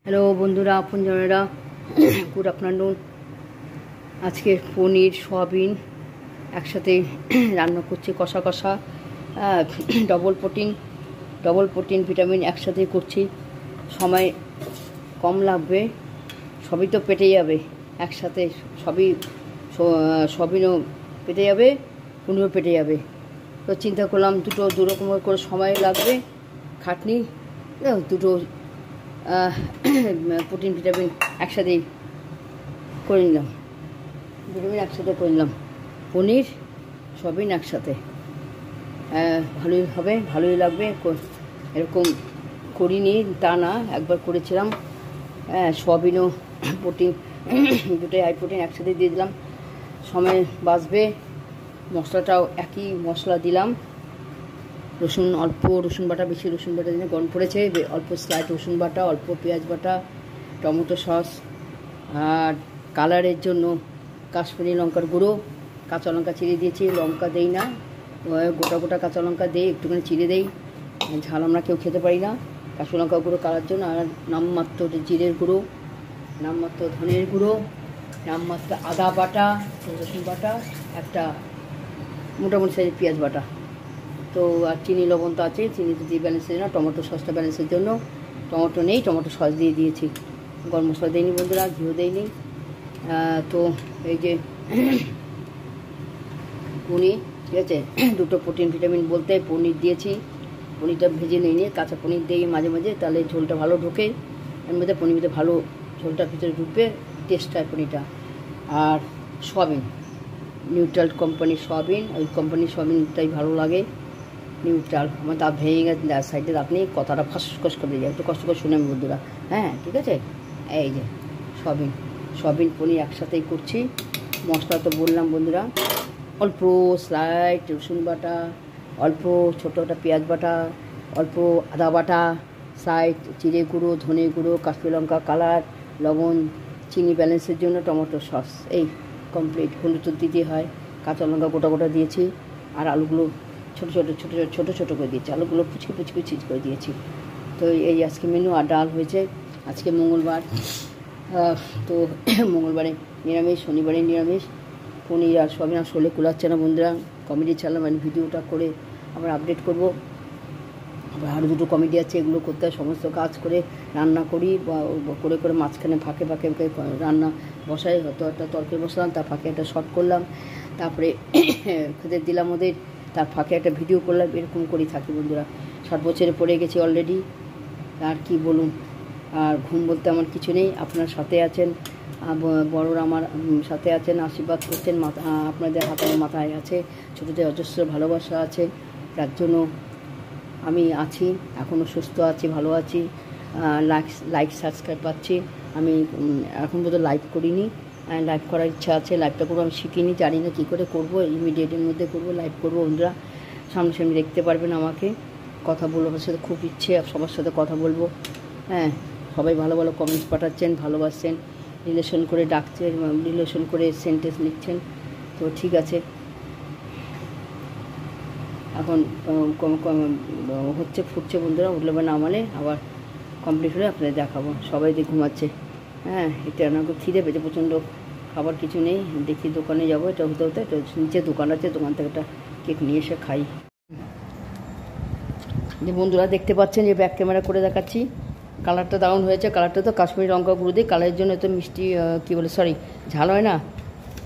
Hello বন্ধুরা, আপনজনেরা, good afternoon. আজকে পনির soybean একসাথে রান্না করছি, কষা কষা। ডবল প্রোটিন ভিটামিন একসাথে করছি। সময় কম লাগবে, সবই তো পেটে যাবে একসাথে। সয়াবিনও পেটে যাবে, পনিরও পেটে যাবে। তো চিন্তা করলাম দু রকম করে সময় লাগবে, খাটনি, দুটো প্রোটিন ভিটামিন একসাথেই করে নিলাম। পনির সয়াবিন একসাথে ভালোই হবে, ভালোই লাগবে। এরকম করিনি তা না, একবার করেছিলাম। সয়াবিনও প্রোটিন, দুটোই হাই প্রোটিন একসাথে দিয়ে দিলাম, সময় বাঁচবে। মশলাটাও একই মশলা দিলাম। রসুন অল্প, রসুন বাটা বেশি, রসুন বাটা দিলে গরম পড়েছে। অল্প স্লাইড রসুন বাটা, অল্প পেঁয়াজ বাটা, টমেটো সস, আর কালারের জন্য কাশ্মীরি লঙ্কার গুঁড়ো, কাঁচা লঙ্কা চিড়ে দিয়েছি। লঙ্কা দেই না, গোটা গোটা কাঁচা লঙ্কা দেই, একটুখানি চিড়ে দেই। ঝাল আমরা কেউ খেতে পারি না। কাঁচা লঙ্কা গুঁড়ো কালার জন্য। আর নামমাত্র জিরের গুঁড়ো, নামমাত্র ধনের গুঁড়ো, নামমাত্র আদা বাটা, রসুন বাটা, একটা মোটামুটি সাইজের পেঁয়াজ বাটা। তো আর চিনি লবণ তো আছে, চিনি তো দিয়ে ব্যালেন্সের জন্য। টমেটো সসটা ব্যালেন্সের জন্য, টমেটো নেই, টমেটো সস দিয়ে দিয়েছি। গরম মশলা দিইনি বন্ধুরা, ঘিও দিইনি। তো এই যে পনির, ঠিক আছে, দুটো প্রোটিন ভিটামিন বলতে পনির দিয়েছি। পনিরটা ভেজে নিয়ে কাঁচা পনির দিই মাঝে মাঝে, তাহলে ঝোলটা ভালো ঢোকে। এর মধ্যে পনির মধ্যে ভালো ঝোলটা ভিতরে ঢুকবে, টেস্ট হয় পনিরটা। আর সয়াবিন, নিউট্রাল কোম্পানির সয়াবিন, ওই কোম্পানির সয়াবিনটাই ভালো লাগে। নিউট্রাল। আমার দাঁত ভেঙে গেছে, সাইডে দাঁত নেই, কথাটা ফসফস করে যায়, একটু কষ্ট করে শুনে বন্ধুরা। হ্যাঁ, ঠিক আছে। এই যে সয়াবিন পনির একসাথেই করছি। মশলা তো বললাম বন্ধুরা, অল্প স্লাইড রসুন বাটা, অল্প ছোটো একটা পেঁয়াজ বাটা, অল্প আদা বাটা, সাইড জিরে গুঁড়ো, ধনে গুঁড়ো, কাশ্মীরি লঙ্কা কালার, লবণ, চিনি ব্যালেন্সের জন্য, টমেটো সস, এই কমপ্লিট। হলুদ দিতে হয়, কাঁচা লঙ্কা গোটা গোটা দিয়েছি। আর আলুগুলো ছোটো ছোটো করে দিয়েছি, আলুগুলো কুচি করে দিয়েছি। তো এই আজকে মেনু। আর ডাল হয়েছে। আজকে মঙ্গলবার, তো মঙ্গলবারে নিরামিষ, শনিবারে নিরামিষ। পনির আর সয়াবিন আর শোলে কুলাচ্ছে না বন্ধুরা। কমেডি ছাড়লাম, মানে ভিডিওটা করে আবার আপডেট করব। আবার আরও দুটো কমেডি আছে, এগুলো করতে হয়। সমস্ত কাজ করে রান্না করি, বা করে মাঝখানে ফাঁকে রান্না বসাই। হয়তো একটা তরকারি বসালাম, তার ফাঁকে একটা শর্ট করলাম, তারপরে খেতে দিলাম ওদের, তার ফাঁকে একটা ভিডিও করলাম। এরকম করেই থাকি বন্ধুরা। 60 বছরে পড়ে গেছি অলরেডি, আর কি বলুন। আর ঘুম বলতে আমার কিছু নেই। আপনার সাথে আছেন, বড়রা আমার সাথে আছেন, আশীর্বাদ করছেন, আপনাদের হাতে মাথায় আছে, ছোটোদের অজস্র ভালোবাসা আছে। যার জন্য আমি আছি, এখনও সুস্থ আছি, ভালো আছি। লাইক সাবস্ক্রাইব পাচ্ছি। আমি এখন পর্যন্ত লাইভ করিনি, লাইভ করার ইচ্ছা আছে। লাইভটা করবো, আমি শিখিনি, জানি না কী করে করবো। ইমিডিয়েটের মধ্যে করবো, লাইভ করবো বন্ধুরা। সামনাসামনি দেখতে পারবেন আমাকে, কথা বলবো। আমার সাথে খুব ইচ্ছে, সবার সাথে কথা বলবো। হ্যাঁ, সবাই ভালো ভালো কমেন্টস পাঠাচ্ছেন, ভালোবাসছেন, রিলেশন করে ডাকছেন, রিলেশন করে সেন্টেন্স লিখছেন। তো ঠিক আছে, এখন ফুটছে বন্ধুরা। উঠলে বা নামালে আবার কমপ্লিট হলে আপনাদের দেখাবো। সবাই ঘুমাচ্ছে। হ্যাঁ, এটা আমার খিদে পেয়েছে প্রচণ্ড, খাবার কিছু নেই। দেখি দোকানে যাবো, এটা হতে এটা নিচে দোকান আছে, দোকান থেকে একটা কেক নিয়ে এসে খাই। যে বন্ধুরা দেখতে পাচ্ছেন, যে ব্যাক ক্যামেরা করে দেখাচ্ছি। কালারটা দারুণ হয়েছে। কালারটা তো কাশ্মীরি লঙ্কা গুঁড়ো দিই, কালারের জন্য তো মিষ্টি ঝাল হয় না।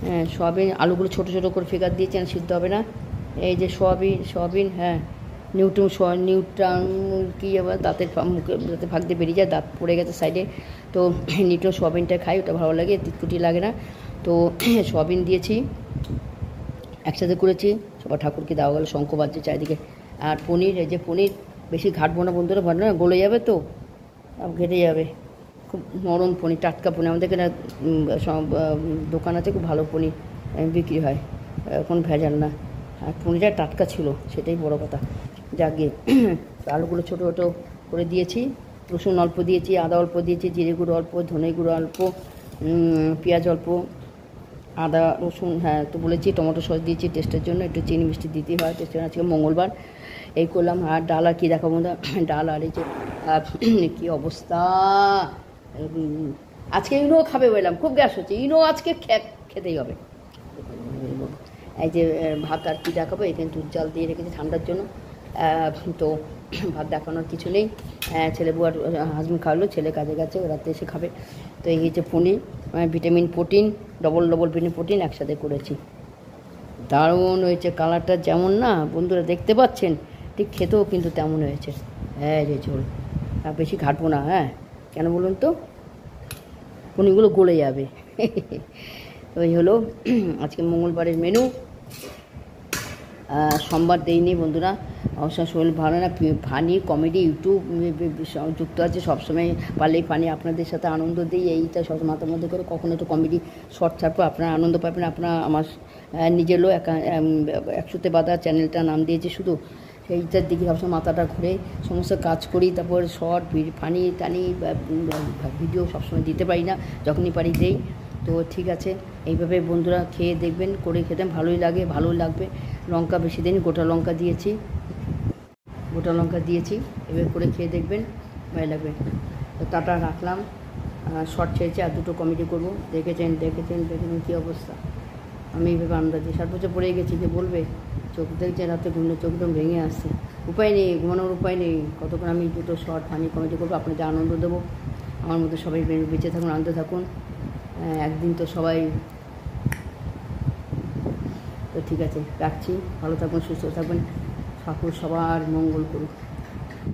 হ্যাঁ, সয়াবিন আলুগুলো ছোটো ছোটো করে ফিগার দিয়েছেন, সিদ্ধ হবে না। এই যে সয়াবিন, হ্যাঁ, নিউট্রান কী আবার দাঁতের ফাঁক দিয়ে বেরিয়ে যায়, দাঁত পড়ে গেছে সাইডে। তো নিউট্রাল সয়াবিনটা খাই, ওটা ভালো লাগে, তিতকুটি লাগে না। তো সয়াবিন দিয়েছি, একসাথে করেছি। সবার ঠাকুরকে দেওয়া গেল, শঙ্খ বাজছে চারিদিকে। আর পনির, এই যে পনির বেশি ঘাটবো না বন্ধুরা, ভালো না, গলে যাবে, তো ঘেটে যাবে। খুব নরম পনির, টাটকা পনির। আমাদের এখানে দোকান আছে, খুব ভালো পনির বিক্রি হয়, এখন ভেজাল না। আর পনিরটা টাটকা ছিল, সেটাই বড় কথা। গিয়ে আলুগুলো ছোটো ছোটো করে দিয়েছি, রসুন অল্প দিয়েছি, আদা অল্প দিয়েছি, জিরে গুঁড়ো অল্প, ধনে গুঁড়ো অল্প, পেঁয়াজ অল্প, আদা রসুন, হ্যাঁ তো বলেছি, টমেটো সস দিয়েছি টেস্টের জন্য, একটু চিনি মিষ্টি দিতেই হয় টেস্টের। আজকে মঙ্গলবার, এই করলাম। আর ডাল আর কী দেখাবো না, ডাল আর এই যে কী অবস্থা, আজকে ইনো খাবে বললাম, খুব গ্যাস হচ্ছে, ইনো আজকে খেতেই হবে। এই যে ভাত আর পিঠা খাবো, এখানে দুধ জাল দিয়ে রেখেছি ঠান্ডার জন্য। তো ভাত দেখানোর কিছু নেই, ছেলে বউ আর হাজবেন্ড খাওয়ালো, ছেলে কাজে গেছে, রাতে এসে খাবে। তো এই হচ্ছে paneer, vitamin protein, double vitamin protein একসাথে করেছি। দারুণ হয়েছে, কালারটা যেমন না বন্ধুরা দেখতে পাচ্ছেন, ঠিক খেতেও কিন্তু তেমন হয়েছে। হ্যাঁ রে ঝোল, আর বেশি ঘাটবো না। হ্যাঁ কেন বলুন তো, পনিরগুলো গলে যাবে। ওই হলো আজকে মঙ্গলবারের মেনু। সোমবার দেইনি বন্ধুরা, অবশ্য শরীর ভালো না। ফানি কমেডি ইউটিউব যুক্ত আছে সবসময়, পারলেই ফানি আপনাদের সাথে আনন্দ দিই, এইটা সব মাথার মধ্যে করে কখনো একটু কমেডি শর্ট ছাড়বো, আপনারা আনন্দ পাবেন। আপনারা আমার নিজেরও একশোতে বাঁধা চ্যানেলটার নাম দিয়েছে, শুধু সেইটার দিকে সবসময় মাথাটা ঘুরে সমস্ত কাজ করি, তারপর শর্ট ফানি টানি ভিডিও সবসময় দিতে পারি না, যখনই পারি দেই। তো ঠিক আছে, এইভাবে বন্ধুরা খেয়ে দেখবেন, করে খেতে ভালোই লাগে, ভালোই লাগবে। লঙ্কা বেশি দিন, গোটা লঙ্কা দিয়েছি, এভাবে করে খেয়ে দেখবেন, ভালো লাগবে। তো টাটা রাখলাম, শর্ট ছেড়েছি, আর দুটো কমেডি করবো। দেখেছেন কী অবস্থা। আমি এইভাবে আন্দাজে 7 বছর পড়ে গেছি, যে বলবে চোখ দেখছে রাতে ঘুমলে চোখটা ভেঙে আসছে, উপায় নেই, ঘুমানোর উপায় নেই। কতক্ষণ আমি দুটো শর্ট ফানি কমেডি করবো, আপনাদের আনন্দ দেবো। আমার মধ্যে সবাই বেঁচে থাকুন, আনন্দ থাকুন। একদিন তো সবাই। তো ঠিক আছে, রাখছি, ভালো থাকুন, সুস্থ থাকবেন, ঠাকুর সবার মঙ্গল করুক।